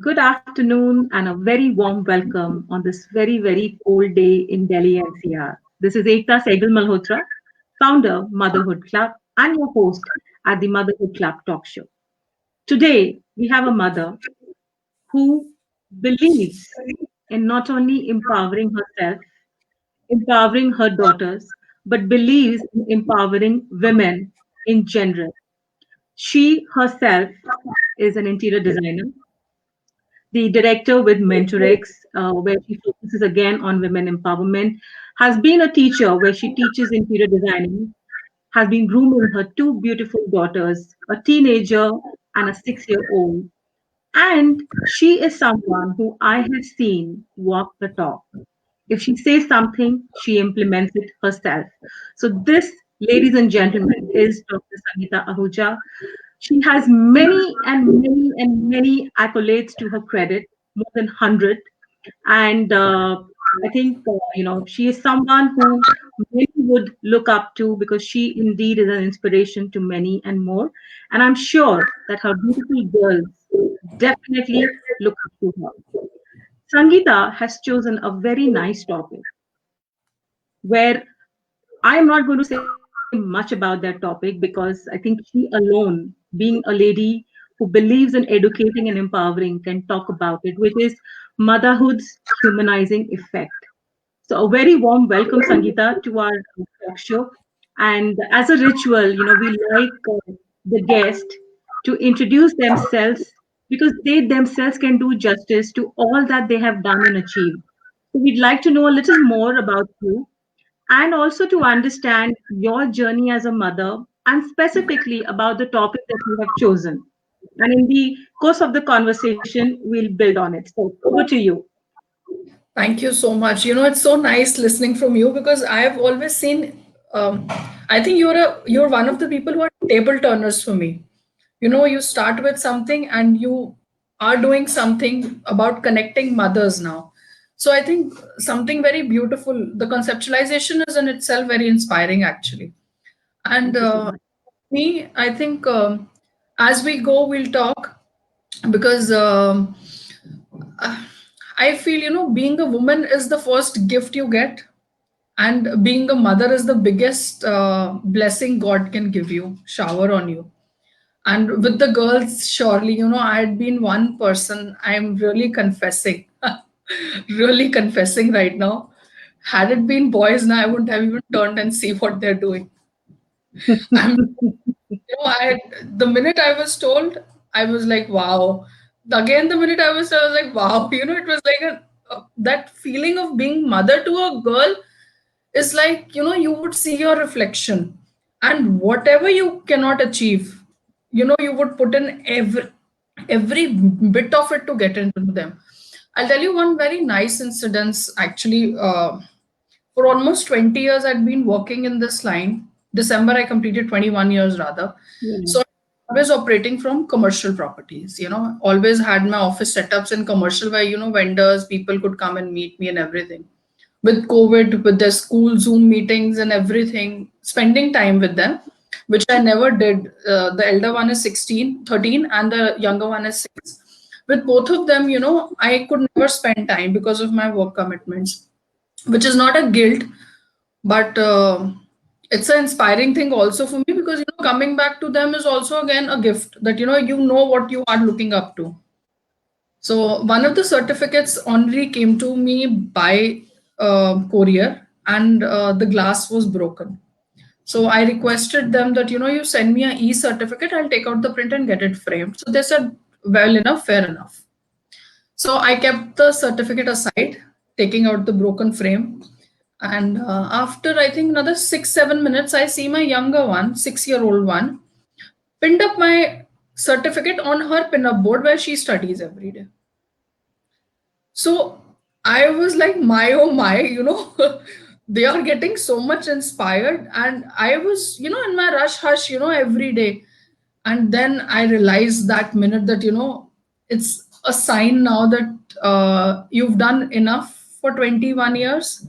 good afternoon, and a very warm welcome on this very, very cold day in Delhi NCR. This is Ekta Sehgal Malhotra, founder, Motherhood Club, and your host at the Motherhood Club talk show. Today, we have a mother who believes in not only empowering herself, empowering her daughters, but believes in empowering women in general. She herself is an interior designer, the director with MentorX, where she focuses again on women empowerment, has been a teacher where she teaches interior designing, has been grooming her two beautiful daughters, a teenager and a 6-year-old. And she is someone who I have seen walk the talk. If she says something, she implements it herself. So, this, ladies and gentlemen, is Dr. Sangeeta Ahuja. She has many and many and many accolades to her credit, more than 100. And I think, she is someone who many would look up to because she indeed is an inspiration to many and more. And I'm sure that her beautiful girls definitely look up to her. Sangeeta has chosen a very nice topic where I am not going to say much about that topic because I think she alone, being a lady who believes in educating and empowering, can talk about it, which is motherhood's humanizing effect. So, a very warm welcome, Sangeeta, to our talk show. And as a ritual, we like the guest to introduce themselves because they themselves can do justice to all that they have done and achieved. So, we'd like to know a little more about you and also to understand your journey as a mother and specifically about the topic that you have chosen. And in the course of the conversation, we'll build on it. So, over to you. Thank you so much. It's so nice listening from you because I have always seen. I think you're one of the people who are table turners for me. You start with something and you are doing something about connecting mothers now. So I think something very beautiful. The conceptualization is in itself very inspiring, actually. And Thank you so much. me, I think as we go, we'll talk because. I feel, being a woman is the first gift you get, and being a mother is the biggest blessing God can give you, shower on you. And with the girls, surely, I had been one person, I'm really confessing, really confessing right now. Had it been boys now, I wouldn't have even turned and see what they're doing. I'm the minute I was told, I was like, wow. Again, the minute I was like, wow. It was like that feeling of being mother to a girl is like, you would see your reflection, and whatever you cannot achieve, you would put in every bit of it to get into them. I'll tell you one very nice incident. Actually, for almost 20 years, I'd been working in this line. December, I completed 21 years rather. Yeah. So always operating from commercial properties, always had my office setups in commercial where, vendors, people could come and meet me and everything. With COVID, with their school Zoom meetings and everything, spending time with them, which I never did. The elder one is 16, 13, and the younger one is 6. With both of them, I could never spend time because of my work commitments, which is not a guilt, but it's an inspiring thing also for me because coming back to them is also again a gift that you know what you are looking up to. So one of the certificates only came to me by courier, and the glass was broken. So I requested them that you send me a e-certificate, I'll take out the print and get it framed. So they said, well enough, fair enough. So I kept the certificate aside, taking out the broken frame. And after I think another 6-7 minutes, I see my younger one, 6-year-old one, pinned up my certificate on her pin-up board where she studies every day. So I was like, my oh my, they are getting so much inspired. And I was, in my rush hush, every day. And then I realized that minute that, it's a sign now that you've done enough for 21 years.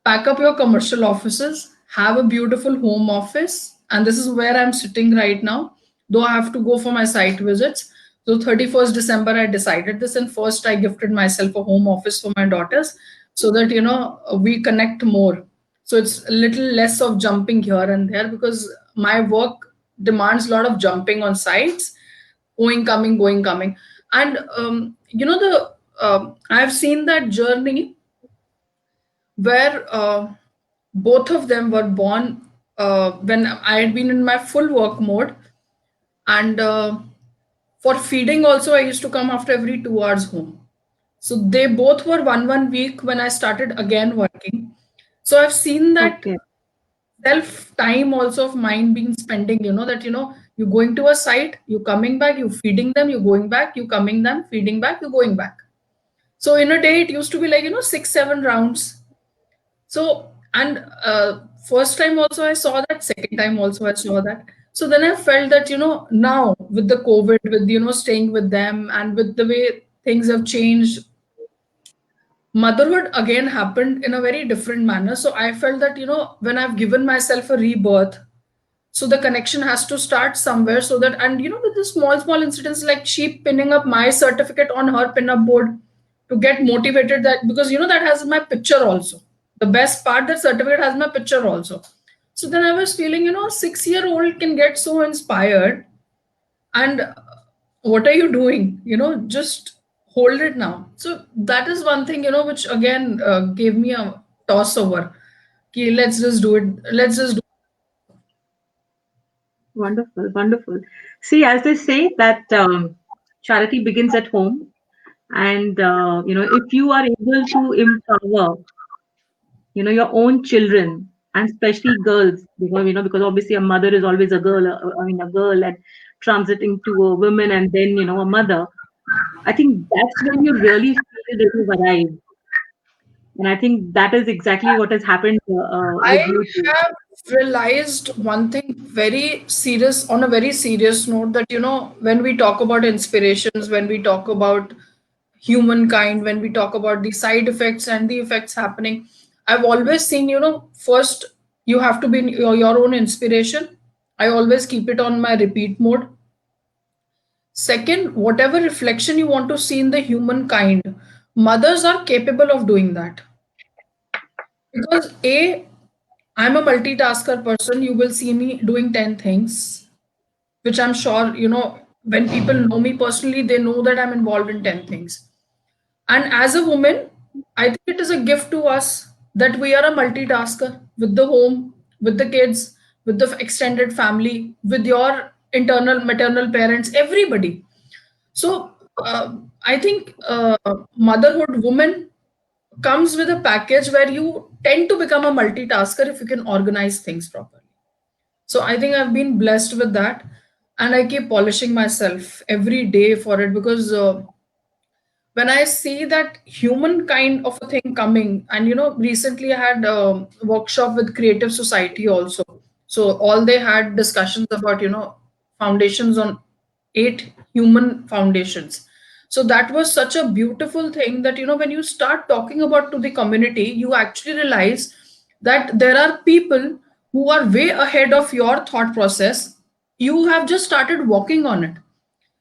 Pack up your commercial offices, have a beautiful home office. And this is where I'm sitting right now, though I have to go for my site visits. So 31st December, I decided this, and first I gifted myself a home office for my daughters so that we connect more. So it's a little less of jumping here and there because my work demands a lot of jumping on sites, going, coming, and the I've seen that journey where both of them were born when I had been in my full work mode, and for feeding also I used to come after every 2 hours home. So they both were one week when I started again working. So I've seen that Okay. self time also of mine being spending, that you're going to a site, you coming back, you feeding them, you going back, you coming them, feeding back, you going back. So in a day it used to be like 6 7 rounds. So, and first time also I saw that, second time also I saw that. So then I felt that, now with the COVID, with, staying with them and with the way things have changed, motherhood again happened in a very different manner. So I felt that, when I've given myself a rebirth, so the connection has to start somewhere so that, and with the small incidents like she pinning up my certificate on her pin-up board to get motivated, that because that has my picture also. The best part, that certificate has my picture also. So then I was feeling, 6-year-old can get so inspired, and what are you doing, just hold it now. So that is one thing, which again gave me a toss over. Okay, let's just do it, let's just do. Wonderful, wonderful. See, as they say that charity begins at home, and if you are able to empower, your own children, and especially girls, because obviously a mother is always a girl. I mean, a girl and transiting to a woman, and then a mother. I think that's when you really feel that you've arrived, and I think that is exactly what has happened with I you too. have realized one thing very serious, on a very serious note, that when we talk about inspirations, when we talk about humankind, when we talk about the side effects and the effects happening, I've always seen, first you have to be your own inspiration. I always keep it on my repeat mode. Second, whatever reflection you want to see in the humankind, mothers are capable of doing that. Because I'm a multitasker person. You will see me doing 10 things, which I'm sure, when people know me personally, they know that I'm involved in 10 things. And as a woman, I think it is a gift to us that we are a multitasker with the home, with the kids, with the extended family, with your internal maternal parents, everybody. So I think motherhood woman comes with a package where you tend to become a multitasker if you can organize things properly. So I think I've been blessed with that, and I keep polishing myself every day for it because when I see that human kind of a thing coming, and recently I had a workshop with Creative Society also. So all they had discussions about foundations on 8 human foundations. So that was such a beautiful thing that when you start talking about to the community, you actually realize that there are people who are way ahead of your thought process. You have just started walking on it,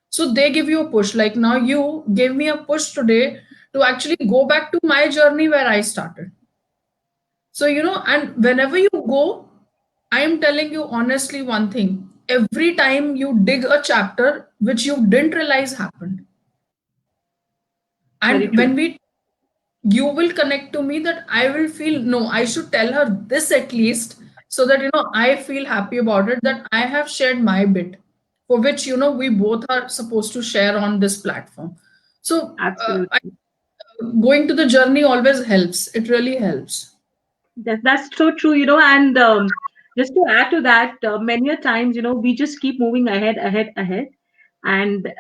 so they give you a push. Like now, you gave me a push today to actually go back to my journey where I started. So, and whenever you go, I am telling you honestly one thing. Every time you dig a chapter which you didn't realize happened. Very And true. when you will connect to me, that I will feel, no, I should tell her this at least, so that I feel happy about it, that I have shared my bit, for which we both are supposed to share on this platform. So Absolutely. going to the journey always helps. It really helps. That's so true, and just to add to that, many a times, we just keep moving ahead, ahead, ahead. And,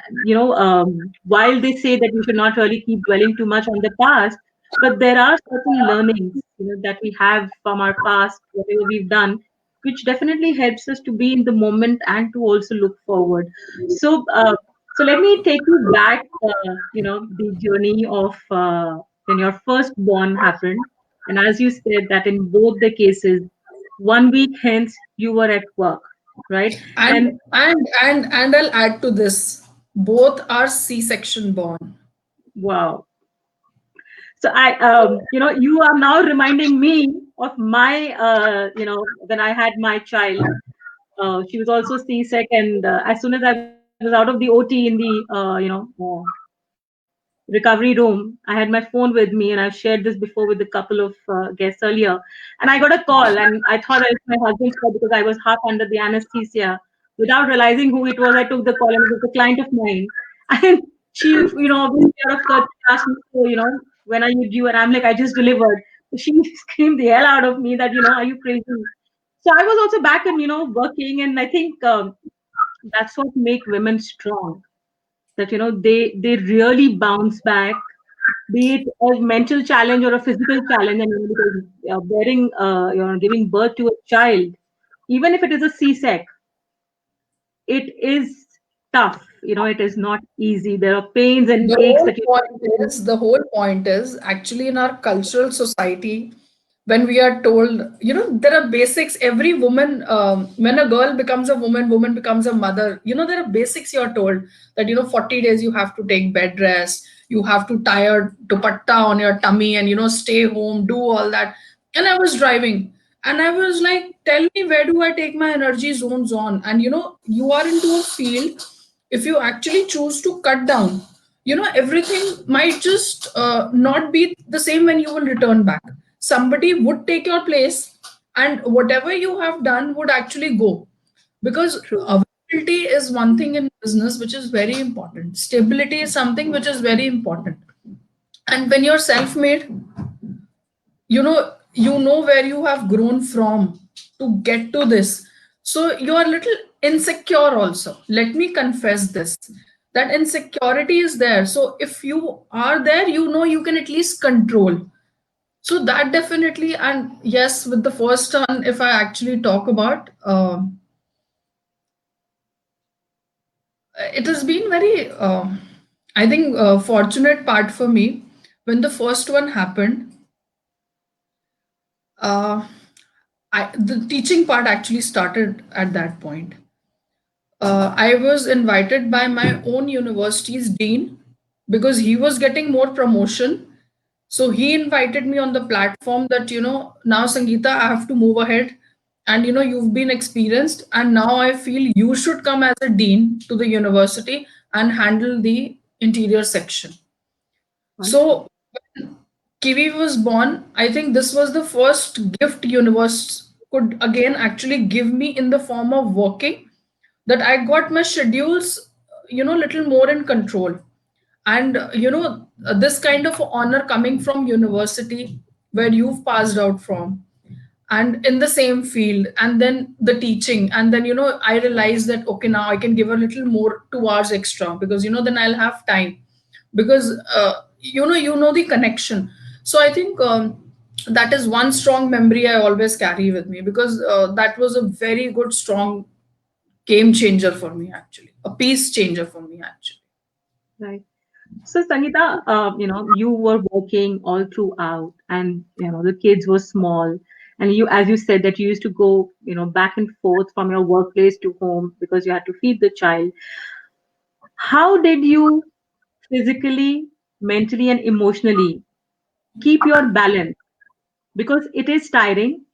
while they say that we should not really keep dwelling too much on the past, but there are certain learnings, that we have from our past, whatever we've done, which definitely helps us to be in the moment and to also look forward. So let me take you back, the journey of when your firstborn happened. And as you said that in both the cases, 1 week hence you were at work, right? And And and I'll add to this. Both are C-section born. Wow. So you are now reminding me of my, when I had my child. She was also C-sec, and as soon as I was out of the OT in the, recovery room, I had my phone with me, and I've shared this before with a couple of guests earlier. And I got a call, and I thought it was my husband's call because I was half under the anesthesia. Without realizing who it was, I took the call, and it was a client of mine. And she, obviously out of courtesy, asked me, so, when are you due? And I'm like, I just delivered. So she screamed the hell out of me that, are you crazy? So I was also back and, working, and I think that's what make women strong. That they really bounce back, be it a mental challenge or a physical challenge, and because bearing giving birth to a child, even if it is a C-sec, it is tough. It is not easy. There are pains and aches that The whole point is actually in our cultural society, when we are told, there are basics. Every woman, when a girl becomes a woman becomes a mother, there are basics you're told that, 40 days you have to take bed rest, you have to tie a dupatta on your tummy and, stay home, do all that. And I was driving and I was like, tell me, where do I take my energy zones on? And, you are into a field, if you actually choose to cut down, everything might just not be the same when you will return back. Somebody would take your place, and whatever you have done would actually go. Because true. availability is one thing in business which is very important, stability is something which is very important. And when you're self-made, you know where you have grown from to get to this. So you are a little insecure also. Let me confess this, that insecurity is there. So if you are there, you can at least control. So that definitely. And yes, with the first one, if I actually talk about, it has been very, I think, fortunate part for me. When the first one happened, uh, the teaching part actually started at that point. I was invited by my own university's dean because he was getting more promotion. So he invited me on the platform that, now Sangeeta, I have to move ahead. And, you've been experienced. And now I feel you should come as a dean to the university and handle the interior section. Wonderful. So Kiwi was born. I think this was the first gift universe could again actually give me in the form of working, that I got my schedules, little more in control. And, this kind of honor coming from university where you've passed out from and in the same field, and then the teaching, and then, I realized that, okay, now I can give a little more 2 hours extra because, then I'll have time because, the connection. So I think, that is one strong memory I always carry with me, because that was a very good strong game changer for me, actually a peace changer for me, actually. Right. So, Sangeeta, you were working all throughout, and the kids were small, and as you said, that you used to go, back and forth from your workplace to home because you had to feed the child. How did you physically, mentally, and emotionally keep your balance? Because it is tiring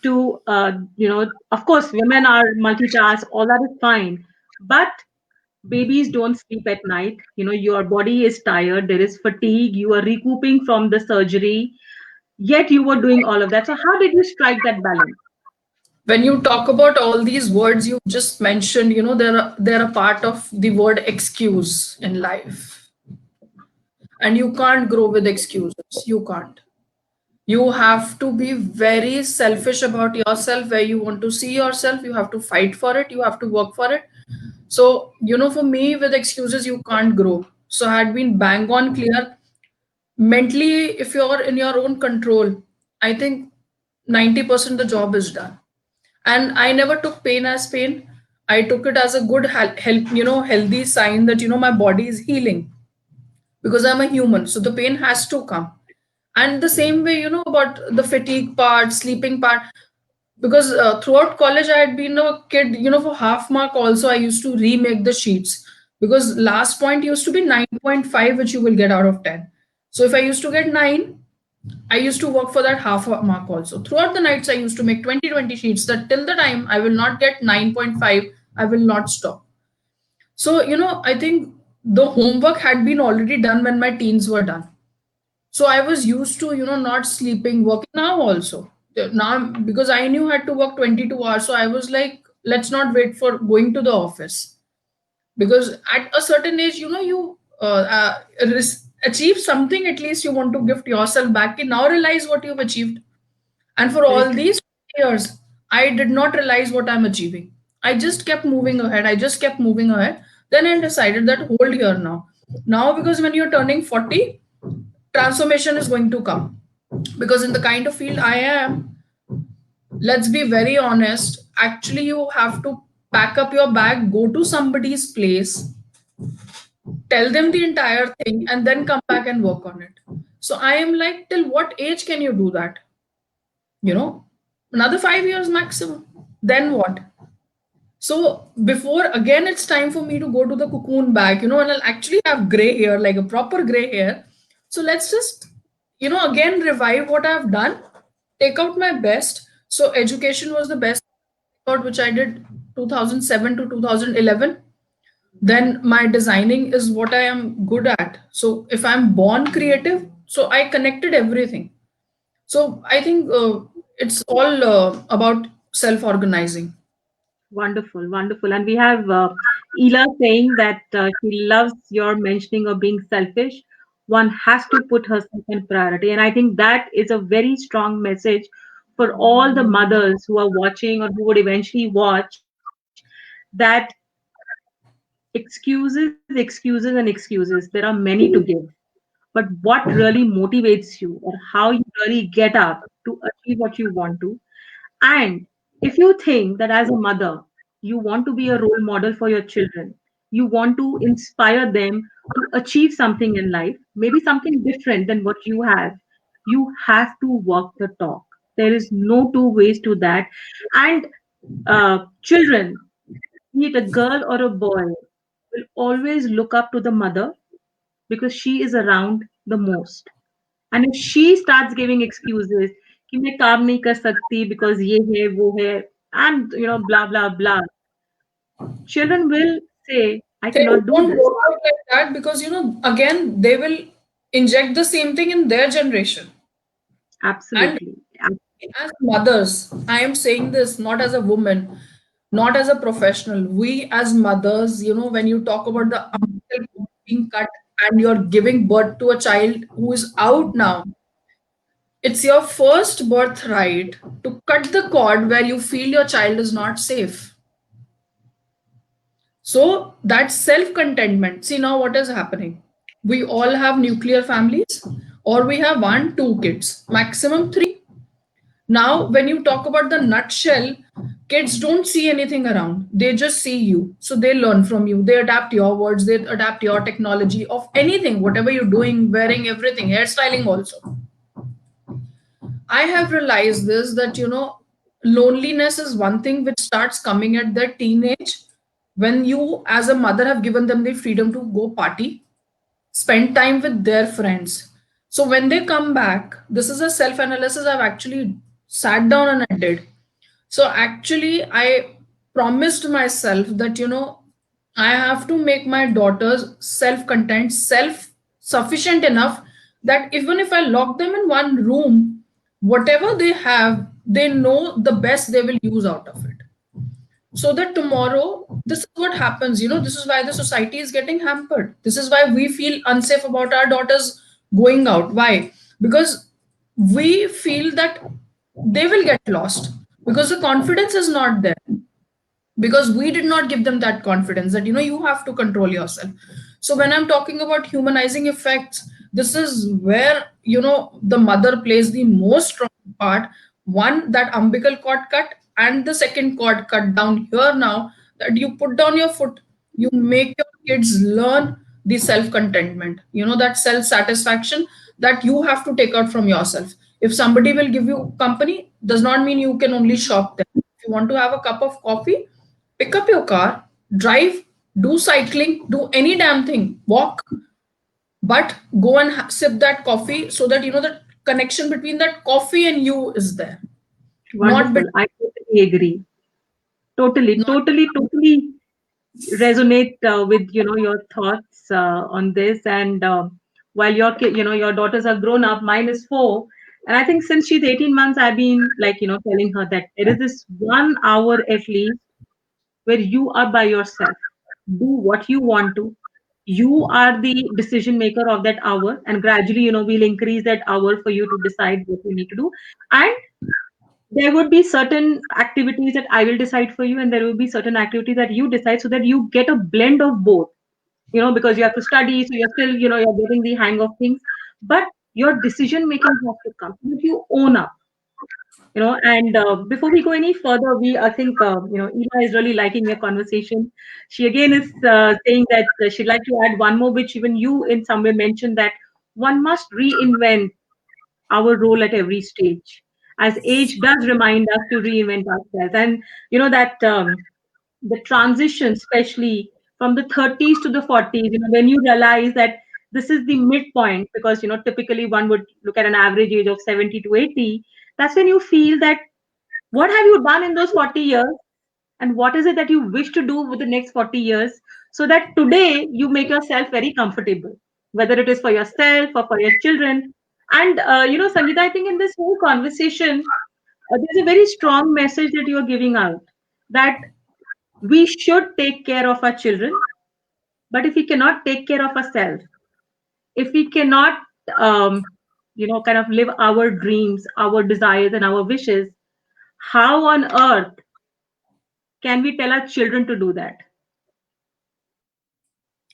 to, of course, women are multitask, all that is fine, but babies don't sleep at night. Your body is tired, there is fatigue, you are recouping from the surgery, yet you were doing all of that. So how did you strike that balance? When you talk about all these words you just mentioned, they're a part of the word excuse in life, and you can't grow with excuses. You can't. You have to be very selfish about yourself, where you want to see yourself. You have to fight for it. You have to work for it. So, for me, with excuses, you can't grow. So, I had been bang on clear. Mentally, if you're in your own control, I think 90% the job is done. And I never took pain as pain. I took it as a good help, healthy sign that, my body is healing, because I'm a human. So the pain has to come. And the same way, about the fatigue part, sleeping part, because throughout college, I had been a kid, for half mark also, I used to remake the sheets. because last point used to be 9.5, which you will get out of 10. So if I used to get 9, I used to work for that half a mark also. Throughout the nights, I used to make 20 sheets, that till the time I will not get 9.5, I will not stop. So, I think the homework had been already done when my teens were done. So I was used to, not sleeping, working now also. Now, because I knew I had to work 22 hours. So I was like, let's not wait for going to the office. Because at a certain age, you achieve something, at least you want to gift yourself back. And now realize what you've achieved. And for Very all true. these years, I did not realize what I'm achieving. I just kept moving ahead. I just kept moving ahead. Then I decided that hold here now. Now, because when you're turning 40, transformation is going to come. Because in the kind of field I am, let's be very honest, actually, you have to pack up your bag, go to somebody's place, tell them the entire thing, and then come back and work on it. So I am like, till what age can you do that? You know, another 5 years maximum. Then what? So before again, it's time for me to go to the cocoon bag, and I'll actually have gray hair, like a proper gray hair. So let's just, again revive what I've done, take out my best. So education was the best part, which I did 2007 to 2011. Then my designing is what I am good at. So if I'm born creative, so I connected everything. So I think it's all about self organizing. Wonderful, wonderful. And we have Ela saying that she loves your mentioning of being selfish. One has to put herself in priority. And I think that is a very strong message for all the mothers who are watching or who would eventually watch, that excuses, and excuses, there are many to give. But what really motivates you, or how you really get up to achieve what you want to. And if you think that as a mother, you want to be a role model for your children, you want to inspire them to achieve something in life, maybe something different than what you have to walk the talk. There is no two ways to that. And children, be it a girl or a boy, will always look up to the mother because she is around the most. And if she starts giving excuses कि मैं काम नहीं कर सकती because ये है वो है and blah blah blah, children will say I They cannot do won't this. work out like that because, again, they will inject the same thing in their generation. And Absolutely. as mothers, I am saying this not as a woman, not as a professional. We as mothers, when you talk about the umbilical cord being cut and you're giving birth to a child who is out now, it's your first birthright to cut the cord where you feel your child is not safe. So that's self contentment. See, now what is happening? We all have nuclear families, or we have one, two kids, maximum three. Now, when you talk about the nutshell, kids don't see anything around. They just see you. So they learn from you. They adapt your words, they adapt your technology of anything, whatever you're doing, wearing everything, hairstyling also. I have realized this that, loneliness is one thing which starts coming at their teenage when you, as a mother, have given them the freedom to go party, spend time with their friends. So when they come back, this is a self analysis I've actually sat down and I did. So actually, I promised myself that, I have to make my daughters self content, self sufficient enough that even if I lock them in one room, whatever they have, they know the best they will use out of it. So that tomorrow, this is what happens. This is why the society is getting hampered. This is why we feel unsafe about our daughters going out. Why? Because we feel that they will get lost because the confidence is not there, because we did not give them that confidence that you have to control yourself. So when I'm talking about humanizing effects, this is where the mother plays the most strong part. One, that umbilical cord cut, and the second cord cut down here. Now that you put down your foot, you make your kids learn the self contentment, that self satisfaction that you have to take out from yourself. If somebody will give you company, does not mean you can only shop there. If you want to have a cup of coffee, pick up your car, drive do cycling, do any damn thing, walk, but go and sip that coffee so that the connection between that coffee and you is there. Not Wonderful. I totally agree. Totally, not totally, totally resonate with your thoughts on this. And while your your daughters are grown up, mine is 4, and I think since she's 18 months, I've been like telling her that there is this 1 hour at least where you are by yourself. Do what you want to. You are the decision maker of that hour, and gradually, we'll increase that hour for you to decide what you need to do. And there would be certain activities that I will decide for you, and there will be certain activities that you decide, so that you get a blend of both. Because you have to study, so you're still, you're getting the hang of things, but your decision making has to come. If you own up, and before we go any further, I think, Eva is really liking your conversation. She again is saying that she'd like to add one more, which even you in some way mentioned, that one must reinvent our role at every stage, as age does remind us to reinvent ourselves. And that the transition, especially from the 30s to the 40s, when you realize that this is the midpoint, because typically one would look at an average age of 70 to 80. That's when you feel that what have you done in those 40 years, and what is it that you wish to do with the next 40 years, so that today you make yourself very comfortable, whether it is for yourself or for your children. And Sangeeta, I think in this whole conversation, there's a very strong message that you are giving out, that we should take care of our children, but if we cannot take care of ourselves, if we cannot kind of live our dreams, our desires, and our wishes, how on earth can we tell our children to do that?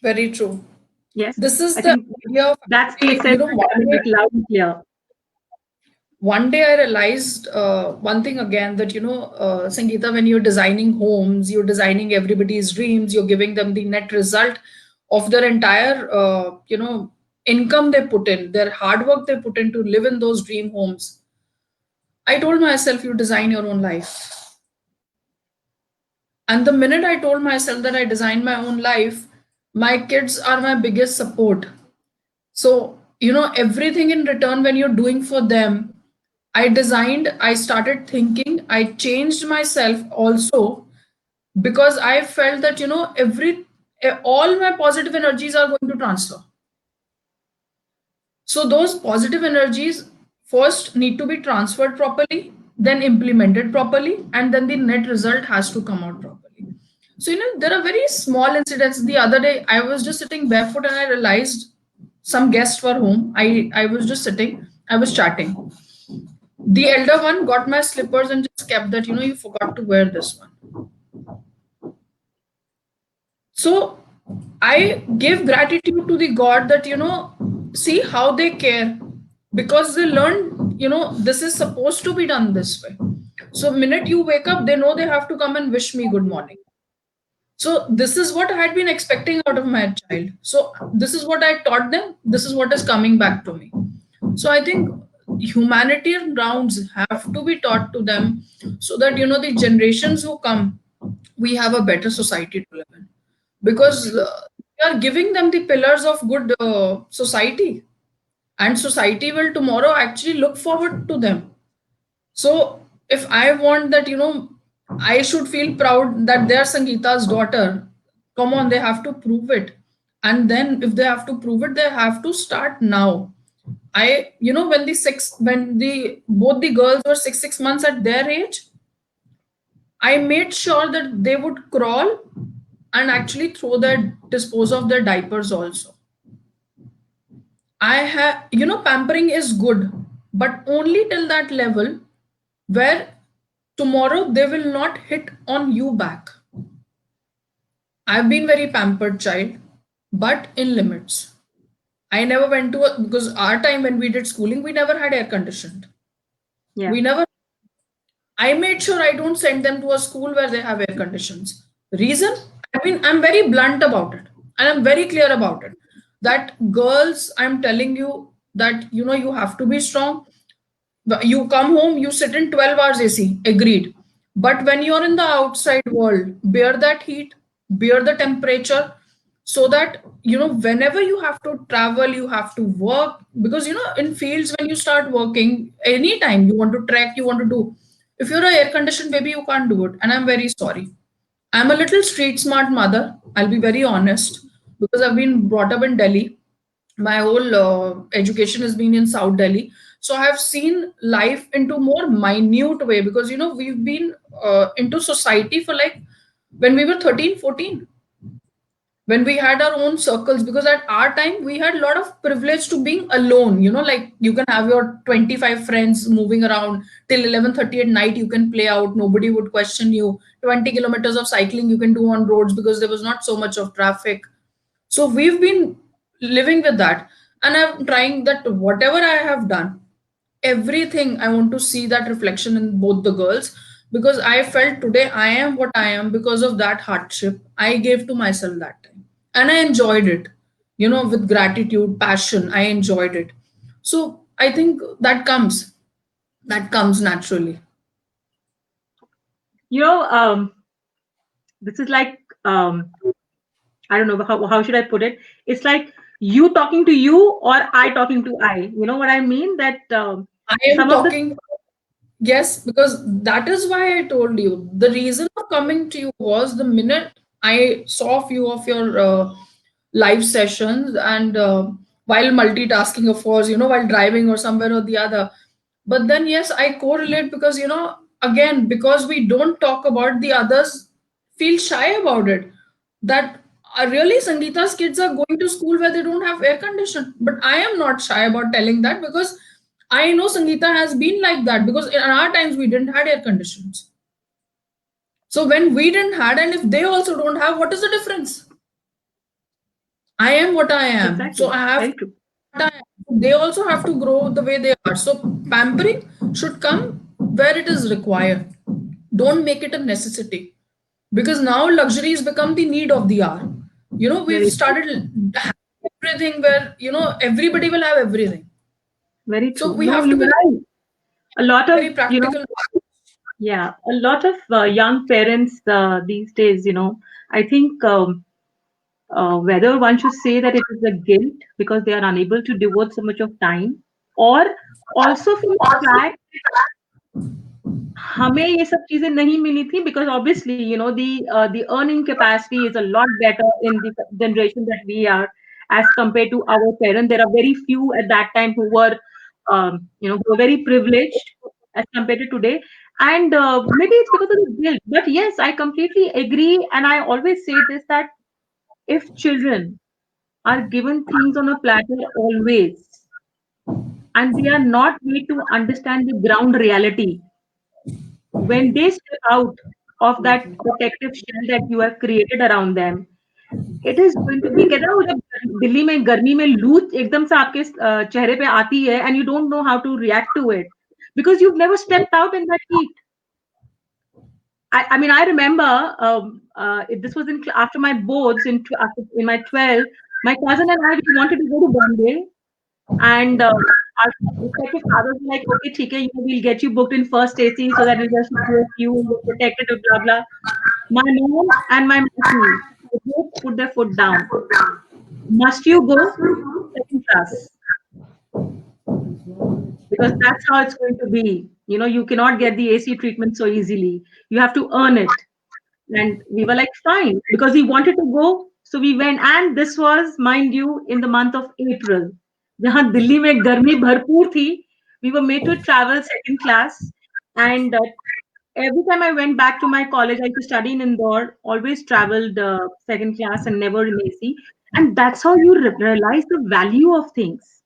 very true. Yes, This is I the think idea of that's the actually, essence coming back loud and clear. one day I realized one thing again, that Sangeeta, when you're designing homes, you're designing everybody's dreams, you're giving them the net result of their entire income they put in, their hard work they put in to live in those dream homes. I told myself, you design your own life. And the minute I told myself that I designed my own life, my kids are my biggest support. So, everything in return when you're doing for them, I started thinking, I changed myself also, because I felt that, all my positive energies are going to transfer. So those positive energies first need to be transferred properly, then implemented properly, and then the net result has to come out properly. So, there are very small incidents. The other day, I was just sitting barefoot and I realized some guests were home. I was just sitting, I was chatting. The elder one got my slippers and just kept that, you forgot to wear this one. So I give gratitude to the God that, see how they care, because they learn, this is supposed to be done this way. So minute you wake up, they know they have to come and wish me good morning. So this is what I had been expecting out of my child. So this is what I taught them. This is what is coming back to me. So I think humanitarian rounds have to be taught to them, so that, the generations who come, we have a better society to live in. Because we are giving them the pillars of good society, and society will tomorrow actually look forward to them. So if I want that, I should feel proud that they're Sangeeta's daughter, come on, they have to prove it. And then if they have to prove it, they have to start now. When the both the girls were 6 months at their age, I made sure that they would crawl and actually dispose of their diapers also. I have, pampering is good, but only till that level where tomorrow they will not hit on you back. I've been very pampered child, but in limits. I never went to because our time when we did schooling, we never had air conditioned. Yeah. We never. I made sure I don't send them to a school where they have air conditions. Reason? I'm very blunt about it, and I'm very clear about it. That girls, I'm telling you that you have to be strong. You come home, you sit in 12 hours AC, agreed. But when you're in the outside world, bear that heat, bear the temperature, so that whenever you have to travel, you have to work, because in fields, when you start working, anytime you want to trek, you want to do, if you're a air conditioned baby, you can't do it. And I'm very sorry. I'm a little street smart mother, I'll be very honest, because I've been brought up in Delhi. My whole education has been in South Delhi. So I have seen life into more minute way, because we've been into society for like when we were 13, 14, when we had our own circles, because at our time we had a lot of privilege to being alone, like you can have your 25 friends moving around till 11:30 at night, you can play out, nobody would question you. 20 kilometers of cycling you can do on roads because there was not so much of traffic. So we've been living with that. And I'm trying that whatever I have done, everything, I want to see that reflection in both the girls, because I felt today I am what I am because of that hardship I gave to myself that time. And I enjoyed it, with gratitude, passion. I enjoyed it. So I think that comes naturally. You know, this is like, I don't know how should I put it. It's like you talking to you or I talking to I. You know what I mean? That I am some of the talking. Yes, because that is why I told you. The reason of coming to you was the minute I saw a few of your live sessions, and while multitasking, of course, while driving or somewhere or the other. But then, yes, I correlate, because, again, because we don't talk about, the others feel shy about it. That really, Sangeeta's kids are going to school where they don't have air condition. But I am not shy about telling that, because I know Sangeeta has been like that, because in our times we didn't had air conditions. So when we didn't had, and if they also don't have, what is the difference? I am what I am. So exactly I have very to true. what I am. They also have to grow the way they are. So pampering should come where it is required. Don't make it a necessity. Because now luxury has become the need of the hour. We've Very true. started having everything where, everybody will have everything. Very So true. we No, have to you're be right. A lot of very practical. yeah, a lot of young parents these days. I think whether one should say that it is a guilt because they are unable to devote so much of time, or also from the fact हमें ये सब चीजें नहीं मिली थी because obviously the earning capacity is a lot better in the generation that we are as compared to our parents. There are very few at that time who were who were very privileged as compared to today. And maybe it's because of the guilt, but yes, I completely agree. And I always say this, that if children are given things on a platter always, and they are not made to understand the ground reality, when they step out of that protective shell that you have created around them, it is going to be, कहते हैं ना, वो जब दिल्ली में गर्मी में लू एकदम से आपके चेहरे पे आती है and you don't know how to react to it because you've never stepped out in that heat. I mean, I remember this was after my boards in my 12. My cousin and I, we wanted to go to Bombay, and our respective fathers were like, okay, okay, we'll get you booked in first AC so that we'll just book you, you're protected, blah blah. My mom and my mummy, they both put their foot down. Must you go? Second class, because that's how it's going to be. You cannot get the AC treatment so easily. You have to earn it. And we were like, fine, because we wanted to go. So we went, and this was, mind you, in the month of April. जहाँ दिल्ली में गर्मी भरपूर थी, we were made to travel second class. And every time I went back to my college, I used to study in Indore, always traveled second class and never in AC. And that's how you realize the value of things.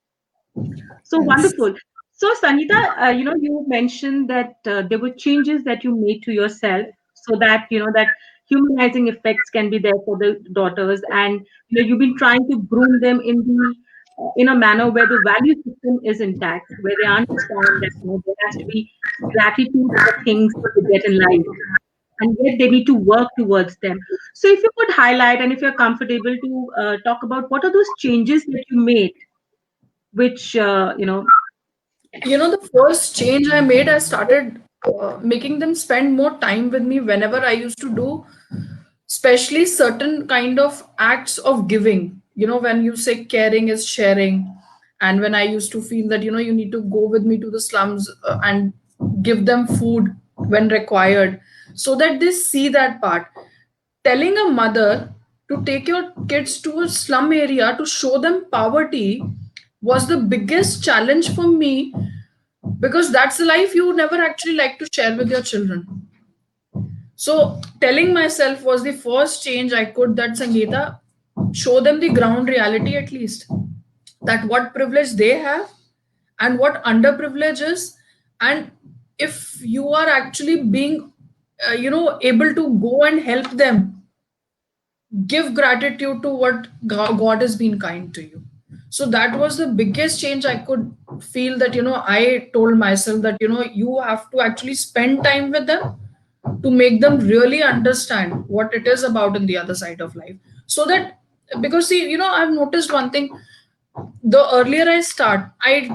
So Yes. wonderful. So Sanita, you mentioned that there were changes that you made to yourself so that that humanizing effects can be there for the daughters, and you've been trying to groom them in a manner where the value system is intact, where they understand that there has to be gratitude for things that they get in life, and yet they need to work towards them. So if you could highlight, and if you're comfortable to talk about what are those changes that you made, which The first change I made, I started making them spend more time with me whenever I used to do especially certain kind of acts of giving. When you say caring is sharing, and when I used to feel that you need to go with me to the slums and give them food when required, so that they see that part. Telling a mother to take your kids to a slum area to show them poverty was the biggest challenge for me, because that's the life you never actually like to share with your children. So telling myself was the first change I could, that Sangeeta, show them the ground reality at least, that what privilege they have and what underprivilege is. And if you are actually being, able to go and help them, give gratitude to what God has been kind to you. So that was the biggest change I could feel, that, I told myself that, you have to actually spend time with them to make them really understand what it is about in the other side of life. So that, because see, I've noticed one thing, the earlier I start, I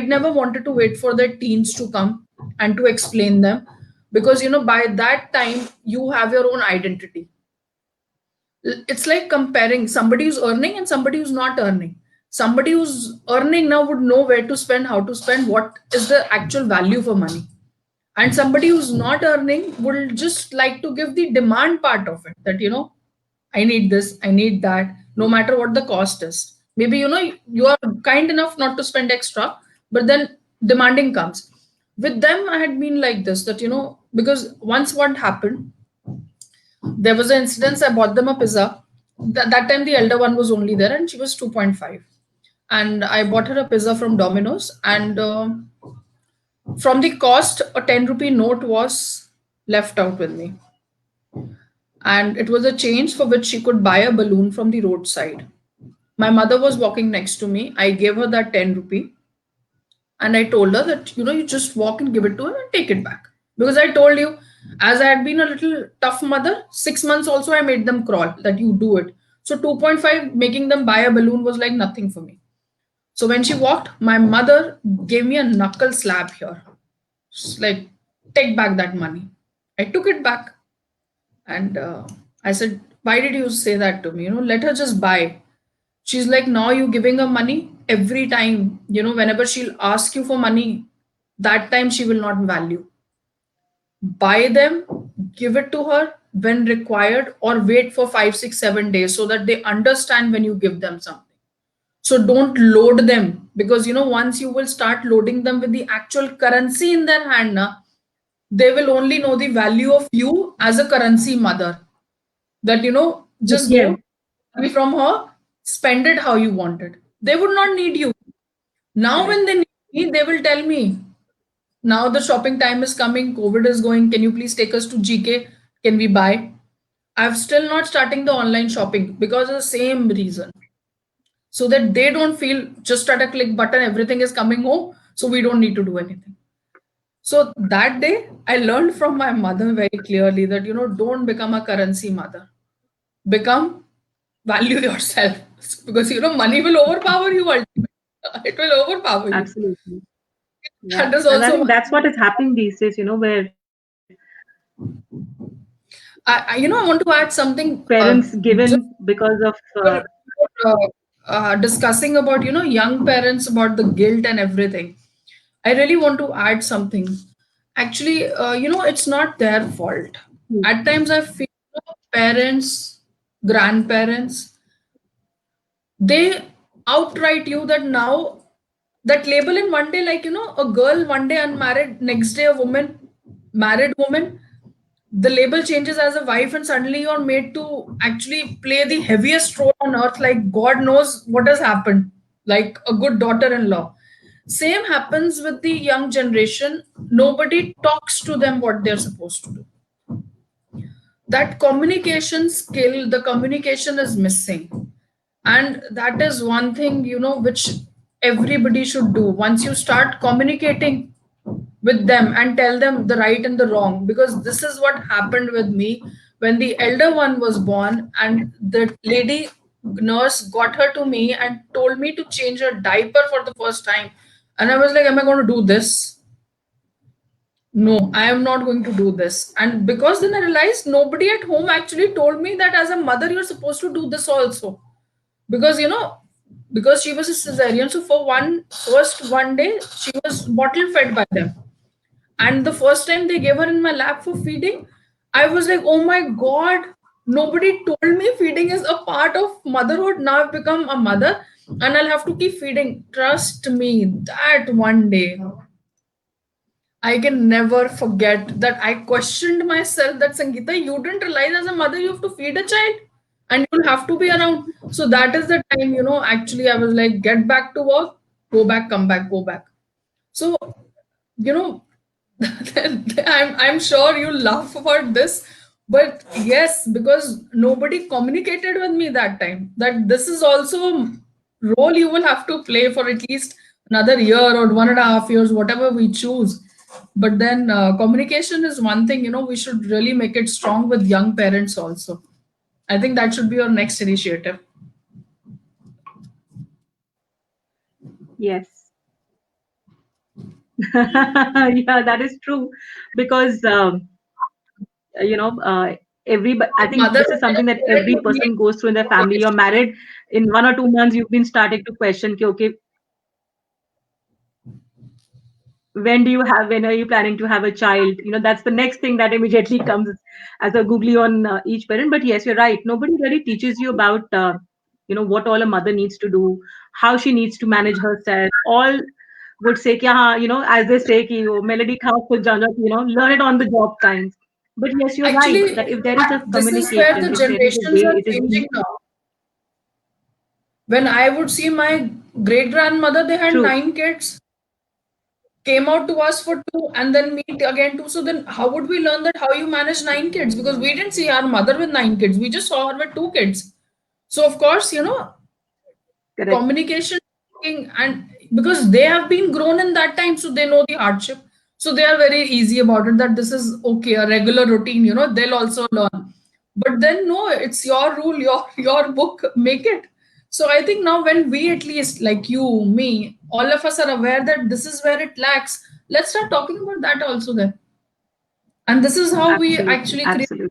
never wanted to wait for the teens to come and to explain them, because, by that time you have your own identity. It's like comparing somebody who's earning and somebody who's not earning. Somebody who's earning now would know where to spend, how to spend, what is the actual value for money. And somebody who's not earning will just like to give the demand part of it, that, I need this, I need that, no matter what the cost is. Maybe, you are kind enough not to spend extra, but then demanding comes. With them, I had been like this, that, because once what happened, there was an incident. I bought them a pizza. That time, the elder one was only there and she was 2.5. And I bought her a pizza from Domino's. And from the cost, a 10 rupee note was left out with me. And it was a change for which she could buy a balloon from the roadside. My mother was walking next to me. I gave her that 10 rupee. And I told her that, you just walk and give it to her and take it back. Because I told you, as I had been a little tough mother, 6 months also I made them crawl, that you do it. So 2.5, making them buy a balloon was like nothing for me. So when she walked, my mother gave me a knuckle slap here. She's like, take back that money. I took it back. And I said, why did you say that to me? Let her just buy. She's like, now you giving her money every time, whenever she'll ask you for money, that time she will not value. Buy them, give it to her when required, or wait for 5, 6, 7 days so that they understand when you give them something. So don't load them, because, once you will start loading them with the actual currency in their hand, they will only know the value of you as a currency mother. That, just Yes. go money from her, spend it how you want it. They would not need you. Now, when they need me, they will tell me, now the shopping time is coming, COVID is going, can you please take us to GK? Can we buy? I'm still not starting the online shopping because of the same reason. So that they don't feel just at a click button, everything is coming home, so we don't need to do anything. So that day, I learned from my mother very clearly that, don't become a currency mother. Become, value yourself, because, money will overpower you ultimately. It will overpower you. Absolutely. Yeah. That is And I also, think that's what is happening these days, where I want to add something. parents Just given because of uh, discussing about, young parents, about the guilt and everything. I really want to add something. Actually, it's not their fault. At times, I feel parents, grandparents, they outright you that now, that label in one day, like, a girl one day unmarried, next day a woman, married woman, the label changes as a wife, and suddenly you're made to actually play the heaviest role on earth, like God knows what has happened, like a good daughter-in-law. Same happens with the young generation. Nobody talks to them what they're supposed to do. That communication skill, the communication is missing. And that is one thing, which everybody should do. Once you start communicating with them and tell them the right and the wrong, because this is what happened with me when the elder one was born, and the lady nurse got her to me and told me to change her diaper for the first time. And I was like, am I going to do this? no, I am not going to do this. And because then I realized nobody at home actually told me that as a mother, you're supposed to do this also. Because, because she was a cesarean. So for one day, she was bottle fed by them. And the first time they gave her in my lap for feeding, I was like, oh my God, nobody told me feeding is a part of motherhood. Now I've become a mother and I'll have to keep feeding. Trust me, that one day I can never forget that I questioned myself that Sangeeta, you didn't realize as a mother you have to feed a child and you'll have to be around. So that is the time, actually I was like, get back to work, go back, come back, go back. So, you know, I'm sure you laugh about this, but yes, because nobody communicated with me that time that this is also a role you will have to play for at least another year or 1.5 years, whatever we choose. But then communication is one thing, we should really make it strong with young parents also. I think that should be your next initiative. Yes. Yeah, that is true. Because, I think Mother this is something that every person goes through in their family. You're married, in 1 or 2 months, you've been starting to question, okay, when are you planning to have a child? That's the next thing that immediately comes as a googly on each parent. But yes, you're right, nobody really teaches you about what all a mother needs to do, how she needs to manage herself. All would say ki, हाँ, as they say ki, melody khao khud jana, learn it on the job kinds. But yes, you're right actually, that if there is a this is where communication, the if there is a generations way are it is changing being now. When I would see my great grandmother, they had true. 9 kids, came out to us for two, and then meet again two. So then, how would we learn that how you manage 9 kids? Because we didn't see our mother with 9 kids. We just saw her with 2 kids. So of course, Correct. communication, and because they have been grown in that time, so they know the hardship. So they are very easy about it. That this is okay, a regular routine. They'll also learn. But then no, it's your rule, your book. Make it. So I think now when we, at least like you, me, all of us are aware that this is where it lacks, let's start talking about that also then. And this is how we Absolutely, actually create. absolutely.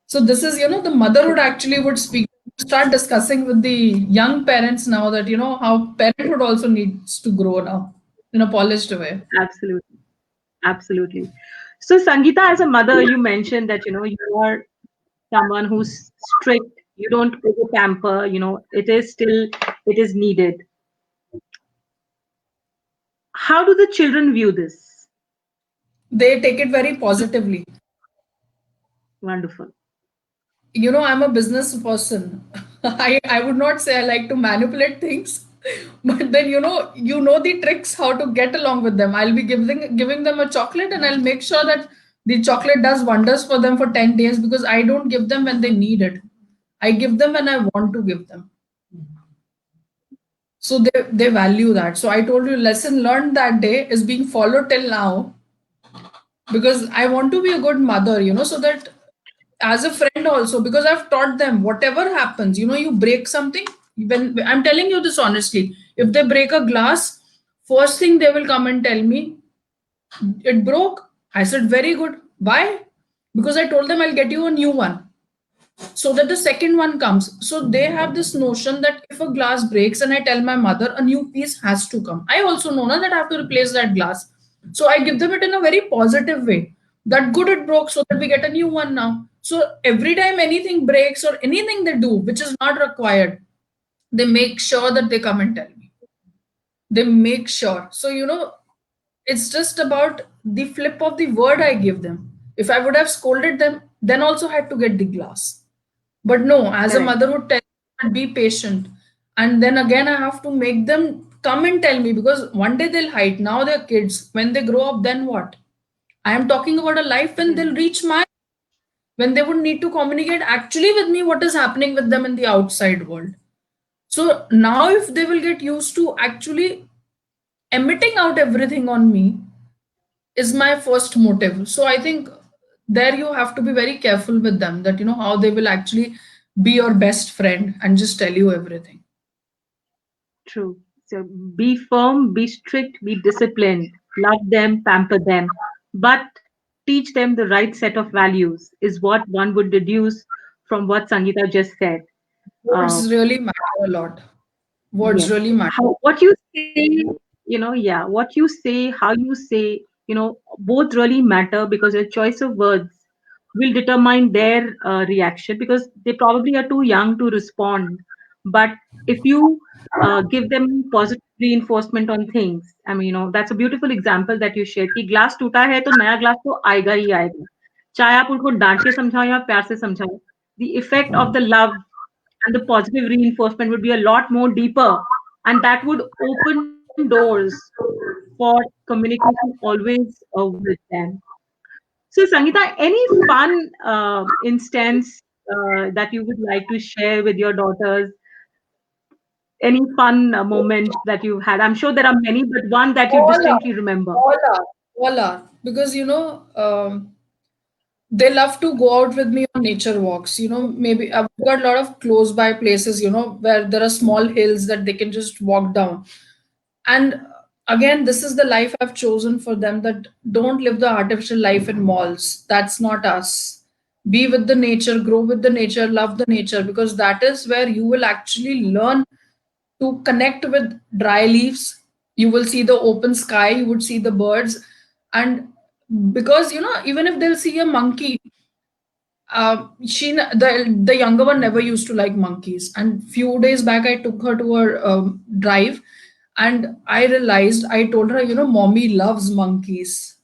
So this is, the motherhood actually would speak. Start discussing with the young parents now that, how parenthood also needs to grow now in a polished way. Absolutely. Absolutely. So, Sangeeta, as a mother, you mentioned that you are someone who's strict. You don't over pamper. It is needed. How do the children view this? They take it very positively. Wonderful. I'm a business person. I would not say I like to manipulate things, but then you know the tricks how to get along with them. I'll be giving them a chocolate, and I'll make sure that the chocolate does wonders for them for 10 days, because I don't give them when they need it. I give them when I want to give them. So they value that. So I told you, lesson learned that day is being followed till now, because I want to be a good mother, so that as a friend also, because I've taught them whatever happens, you break something. When I'm telling you this honestly, if they break a glass, first thing they will come and tell me, it broke. I said, very good. Why? Because I told them I'll get you a new one, so that the second one comes. So they have this notion that if a glass breaks and I tell my mother, a new piece has to come. I also know now that I have to replace that glass. So I give them it in a very positive way. That good, it broke, so that we get a new one now. So every time anything breaks or anything they do which is not required, they make sure that they come and tell me. They make sure. So it's just about the flip of the word I give them. If I would have scolded them, then also had to get the glass. But no, as a Correct. mother would tell me, be patient. And then again, I have to make them come and tell me, because one day they'll hide. Now they're kids. When they grow up, then what? I am talking about a life when Yeah. they'll reach when they would need to communicate actually with me what is happening with them in the outside world. So now, if they will get used to actually emitting out everything on me, is my first motive. So I think there you have to be very careful with them, that how they will actually be your best friend and just tell you everything. True. So be firm, be strict, be disciplined. love them, pamper them, but teach them the right set of values, is what one would deduce from what Sangeeta just said. Uh, Words really matter a lot. Words yes. really matter. What you say, yeah, what you say, how you say, both really matter, because your choice of words will determine their reaction, because they probably are too young to respond. But if you give them positive reinforcement on things, I mean, that's a beautiful example that you shared, कि glass टूटा है तो नया glass तो आएगा ही आएगा, चाहे आप उनको डांट के समझाओ या प्यार से समझाओ, the effect of the love and the positive reinforcement would be a lot more deeper, and that would open doors for communication always with them. So, Sangeeta, any fun instance that you would like to share with your daughters? Any fun moments that you've had? I'm sure there are many, but one that you All are, distinctly remember. all are, all are. Because, they love to go out with me on nature walks. Maybe I've got a lot of close by places, where there are small hills that they can just walk down. And again, this is the life I've chosen for them, that don't live the artificial life in malls. That's not us. Be with the nature, grow with the nature, love the nature, because that is where you will actually learn to connect with dry leaves. You will see the open sky, you would see the birds. And because, even if they'll see a monkey, the younger one never used to like monkeys, and few days back I took her to her drive, and I realized, I told her, mommy loves monkeys.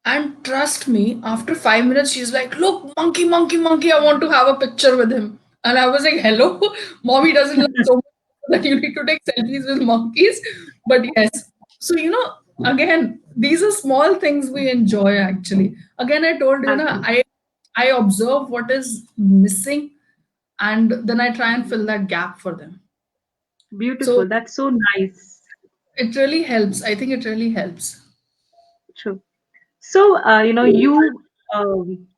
And trust me, after 5 minutes, she's like, look, monkey, monkey, monkey, I want to have a picture with him. And I was like, hello, mommy doesn't love so much that you need to take selfies with monkeys. But yes. So, again, these are small things we enjoy actually. Again, I told you, Absolutely. I observe what is missing, and then I try and fill that gap for them. So Beautiful. That's so nice. it really helps. I think it really helps. True. So, you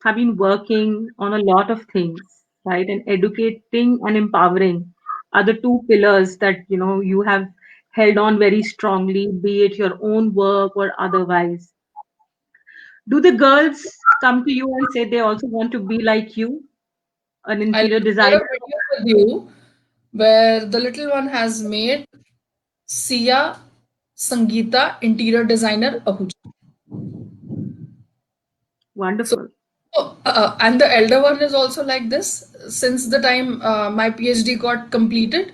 have been working on a lot of things, right? And educating and empowering are the two pillars that, you have held on very strongly, be it your own work or otherwise. Do the girls come to you and say they also want to be like you, an I'll interior share a designer? video with you where the little one has made Sia Sangeeta interior designer Ahuja. So, Wonderful. and the elder one is also like this. Since the time my PhD got completed,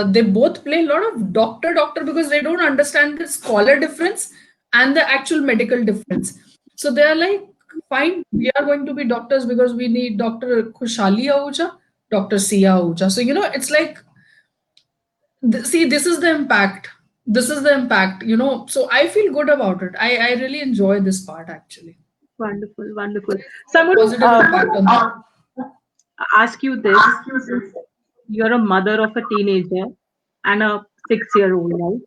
they both play a lot of doctor because they don't understand the scholar difference and the actual medical difference. So they are like, fine, we are going to be doctors because we need Dr. Khushali Ahuja, Dr. Sia Ahuja. So, it's like, see, this is the impact. This is the impact, So I feel good about it. I really enjoy this part actually. Wonderful. Wonderful. There is So I'm a going positive impact on them. to ask you this, since you're a mother of a teenager and a 6-year-old, right?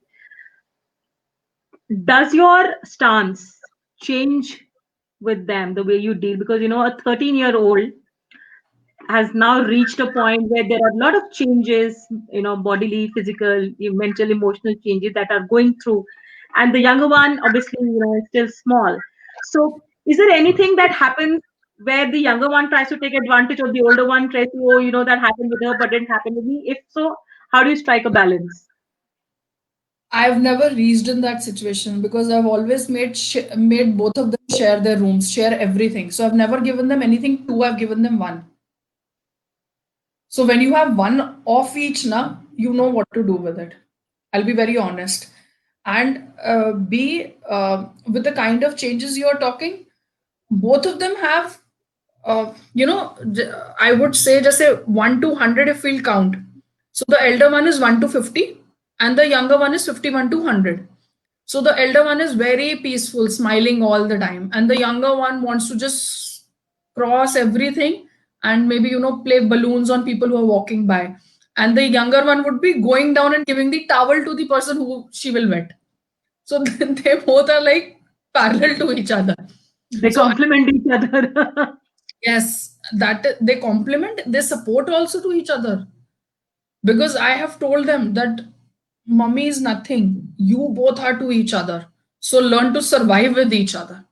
Does your stance change with them, the way you deal? Because, a 13-year-old has now reached a point where there are a lot of changes, bodily, physical, mental, emotional changes that are going through. And the younger one, obviously, is still small. So, is there anything that happens where the younger one tries to take advantage of the older one, tries to, that happened with her, but didn't happen with me? If so, how do you strike a balance? I've never reached in that situation because I've always made both of them share their rooms, share everything. So I've never given them anything two, I've given them one. So when you have one of each, na, you know what to do with it. I'll be very honest. And with the kind of changes you're talking, both of them have, I would say just say 1 to 100 if we'll count. So the elder one is 1 to 50 and the younger one is 51 to 100. So the elder one is very peaceful, smiling all the time, and the younger one wants to just cross everything and maybe play balloons on people who are walking by. And the younger one would be going down and giving the towel to the person who she will wet. So they both are like parallel to each other. They So complement each other. yes, that they complement, they support also to each other. Because I have told them that Mummy is nothing. You both are to each other. So learn to survive with each other.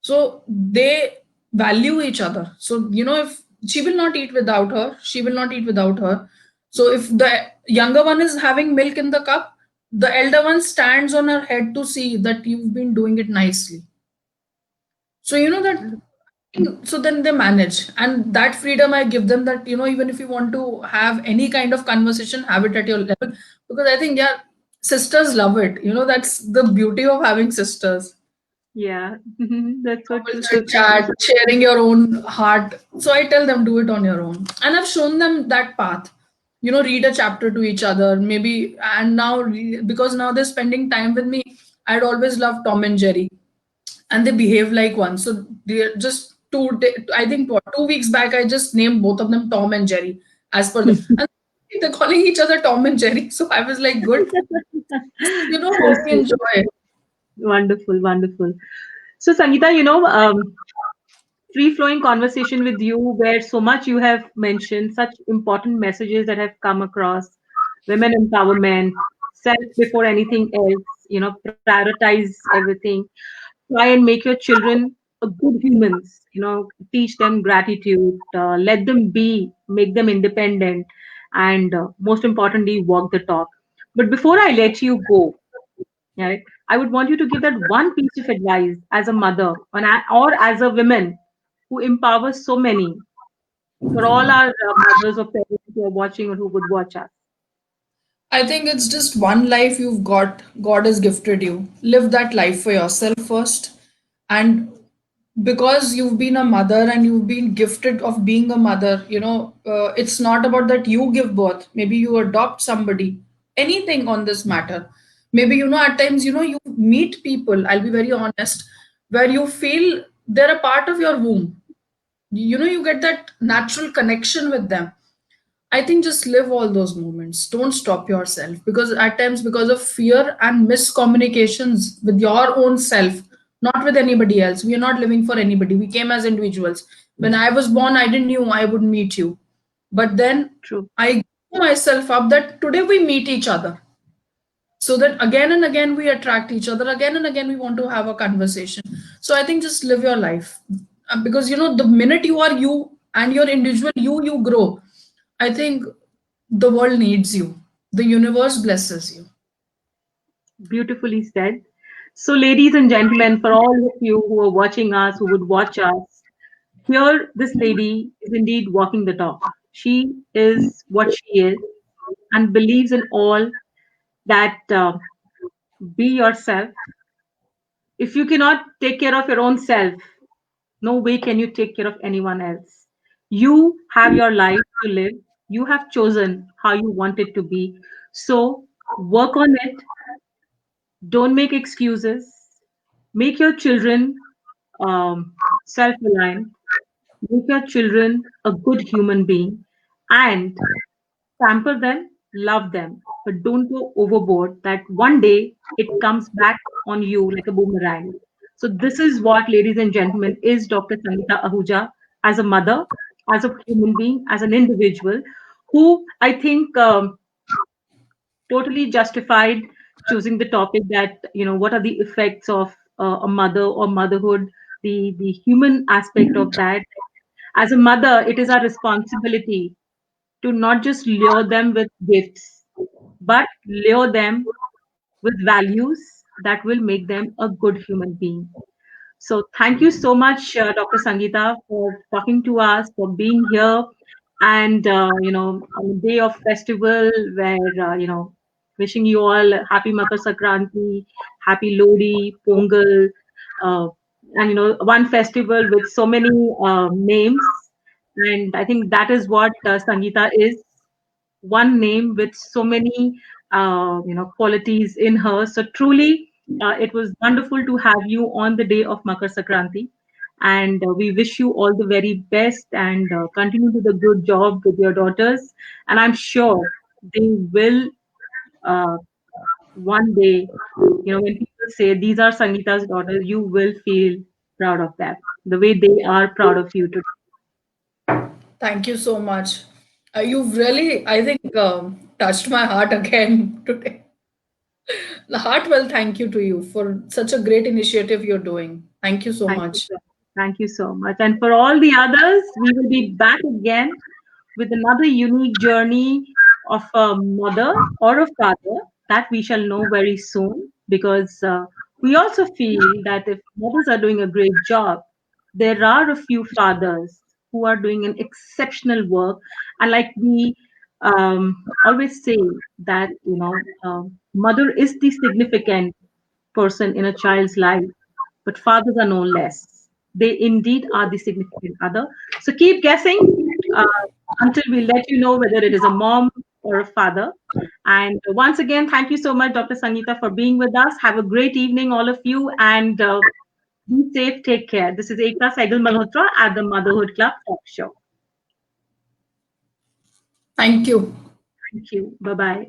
So they value each other. So, if she will not eat without her, she will not eat without her. So if the younger one is having milk in the cup, the elder one stands on her head to see that you've been doing it nicely. So, that so then they manage, and that freedom I give them, that even if you want to have any kind of conversation, have it at your level, because I think, yeah, sisters love it. That's the beauty of having sisters. Yeah, that's so Normal true. So chit chat, sharing your own heart. So I tell them, do it on your own, and I've shown them that path. Read a chapter to each other, maybe. And now, because now they're spending time with me, I'd always loved Tom and Jerry, and they behave like one. So they're just I think, 2 weeks back, I just named both of them Tom and Jerry as per them, and they're calling each other Tom and Jerry. So I was like, good. so Hope you sweet. enjoy. Wonderful, wonderful. So, Sangeeta, free flowing conversation with you where so much you have mentioned, such important messages that have come across: women empowerment, self before anything else, prioritize everything, try and make your children a good humans, teach them gratitude, let them be, make them independent, and most importantly, walk the talk. But before I let you go, right, I would want you to give that one piece of advice as a mother or as a woman who empowers so many, for all our mothers or parents who are watching or who would watch us. I think it's just one life you've got. God has gifted you. Live that life for yourself first. And because you've been a mother and you've been gifted of being a mother, it's not about that you give birth. Maybe you adopt somebody, anything on this matter. Maybe, at times, you meet people, I'll be very honest, where you feel they're a part of your womb. You get that natural connection with them. I think just live all those moments. Don't stop yourself, because at times, because of fear and miscommunications with your own self, not with anybody else. We are not living for anybody. We came as individuals. When I was born, I didn't knew I would meet you. But then True. I grew myself up that today we meet each other. So that again and again we attract each other. Again and again we want to have a conversation. So I think just live your life. Because the minute you are you and your individual you grow, I think the world needs you. The universe blesses you. Beautifully said. So, ladies and gentlemen, for all of you who are watching us, who would watch us, here this lady is indeed walking the talk. She is what she is and believes in all that, be yourself. If you cannot take care of your own self, no way can you take care of anyone else. You have your life to live. You have chosen how you want it to be. So work on it. Don't make excuses. Make your children self reliant. Make your children a good human being and pamper them, love them, but don't go overboard that one day it comes back on you like a boomerang. So, this is what, ladies and gentlemen, is Dr. Sangeeta Ahuja as a mother, as a human being, as an individual who I think totally justified choosing the topic that, what are the effects of a mother or motherhood, the human aspect of that. As a mother, it is our responsibility to not just lure them with gifts, but lure them with values that will make them a good human being. So thank you so much, Dr. Sangeeta, for talking to us, for being here, and on a day of festival where wishing you all happy Makar Sankranti, happy Lodi, Pongal, uh, and one festival with so many names, and I think that is what Sangeeta is, one name with so many qualities in her. So truly, it was wonderful to have you on the day of Makar Sankranti, and we wish you all the very best and continue to do the good job with your daughters. And I'm sure they will uh, one day. When people say these are Sangeeta's daughters, you will feel proud of them the way they are proud of you today. Thank you so much. You've really, I think, touched my heart again today. The heartfelt thank you to you for such a great initiative you're doing. Thank you so Thank you, much. sir. Thank you so much. And for all the others, we will be back again with another unique journey of a mother or a father that we shall know very soon, because we also feel that if mothers are doing a great job, there are a few fathers who are doing an exceptional work. And like we always say that, mother is the significant person in a child's life, but fathers are no less. They indeed are the significant other. So keep guessing uh, until we let you know whether it is a mom or a father. And once again, thank you so much, Dr. Sangeeta, for being with us. Have a great evening, all of you, and be safe. Take care. This is Ekta Saigal Malhotra at the Motherhood Club Talk Show. Thank you. Thank you. Bye bye.